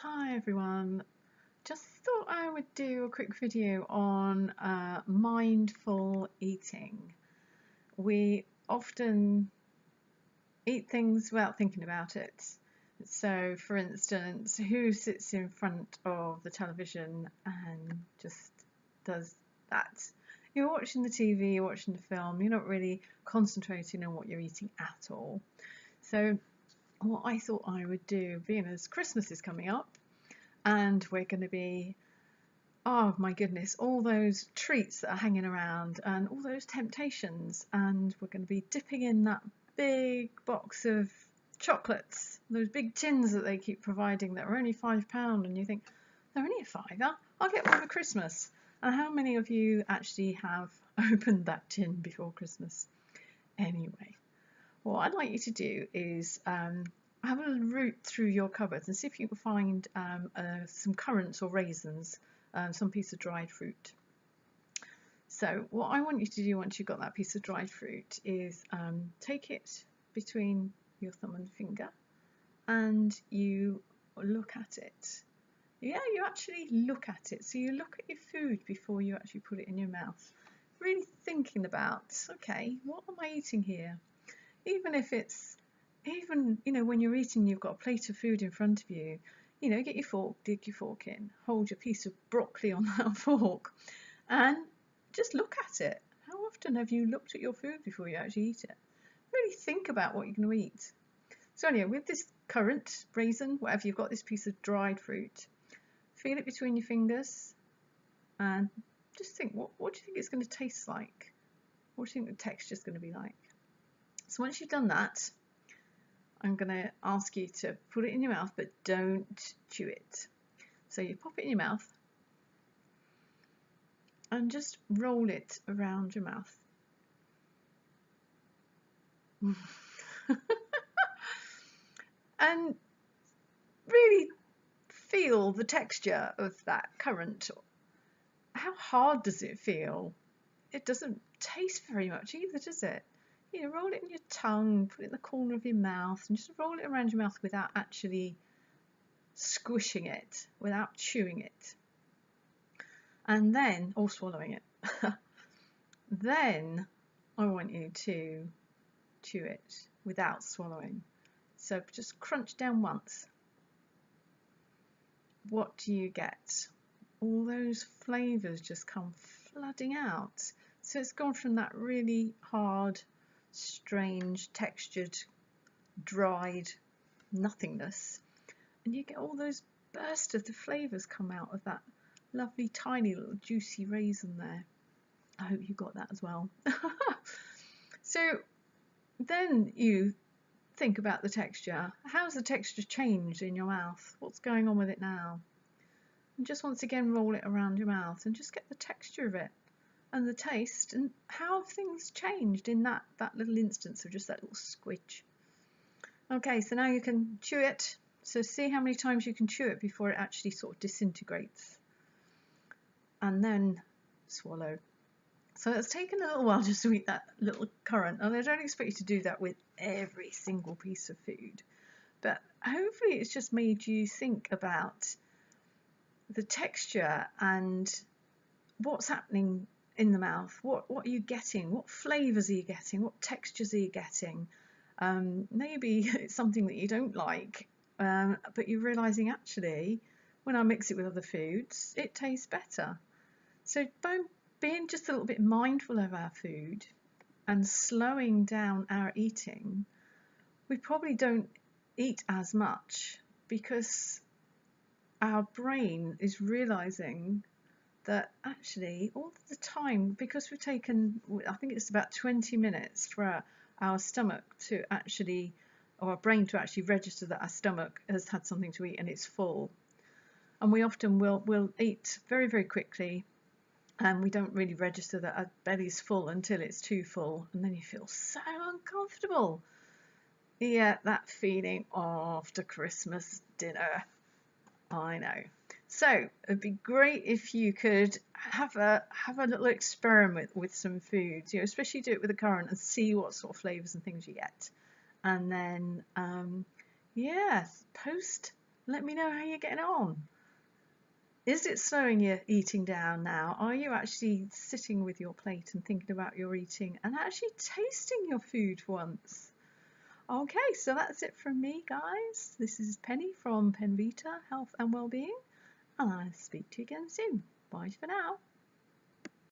Hi everyone, just thought I would do a quick video on mindful eating. We often eat things without thinking about it. So for instance, who sits in front of the television and just does that? You're watching the TV, you're watching the film, you're not really concentrating on what you're eating at all. So what I thought I would do, being as Christmas is coming up, and we're going to be, oh my goodness, all those treats that are hanging around and all those temptations, and we're going to be dipping in that big box of chocolates, those big tins that they keep providing that are only £5, and you think they're only a fiver, I'll get one for Christmas. And how many of you actually have opened that tin before Christmas? Anyway, what I'd like you to do is have a root through your cupboards and see if you can find some currants or raisins, some piece of dried fruit. So what I want you to do once you've got that piece of dried fruit is take it between your thumb and finger and you look at it. Yeah, you actually look at it. So you look at your food before you actually put it in your mouth. Really thinking about, okay, what am I eating here? Even if it's, when you're eating, you've got a plate of food in front of you, get your fork, dig your fork in, hold your piece of broccoli on that fork and just look at it. How often have you looked at your food before you actually eat it? Really think about what you're going to eat. So anyway, with this currant, raisin, whatever you've got, this piece of dried fruit, feel it between your fingers and just think, what do you think it's going to taste like? What do you think the texture is going to be like? So once you've done that, I'm going to ask you to put it in your mouth, but don't chew it. So you pop it in your mouth and just roll it around your mouth. And really feel the texture of that currant. How hard does it feel? It doesn't taste very much either, does it? Roll it in your tongue, put it in the corner of your mouth, and just roll it around your mouth without actually squishing it, without chewing it. And then, or swallowing it. Then I want you to chew it without swallowing. So just crunch down once. What do you get? All those flavours just come flooding out. So it's gone from that really hard, strange, textured, dried nothingness, and you get all those bursts of the flavours come out of that lovely tiny little juicy raisin there. I hope you got that as well. So then you think about the texture. How's the texture changed in your mouth? What's going on with it now? And just once again roll it around your mouth and just get the texture of it and the taste, and how have things changed in that little instance of just that little squidge. Okay, so now you can chew it. So see how many times you can chew it before it actually sort of disintegrates. And then swallow. So it's taken a little while just to eat that little currant, and I don't expect you to do that with every single piece of food. But hopefully it's just made you think about the texture and what's happening in the mouth. What are you getting? What flavours are you getting? What textures are you getting? Maybe it's something that you don't like, but you're realising actually when I mix it with other foods it tastes better. So by being just a little bit mindful of our food and slowing down our eating, we probably don't eat as much because our brain is realising that actually all the time, because we've taken, I think it's about 20 minutes for our stomach to actually, or our brain to actually register that our stomach has had something to eat and it's full. And we often will eat very, very quickly, and we don't really register that our belly's full until it's too full, and then you feel so uncomfortable. Yeah, that feeling after Christmas dinner. I know. So it'd be great if you could have a little experiment with some foods, especially do it with a currant and see what sort of flavours and things you get. And then, yeah, post Let me know how you're getting on. Is it slowing your eating down now? Are you actually sitting with your plate and thinking about your eating and actually tasting your food once? Okay, so that's it from me, guys. This is Penny from Penvita Health and Wellbeing, and I'll speak to you again soon. Bye for now.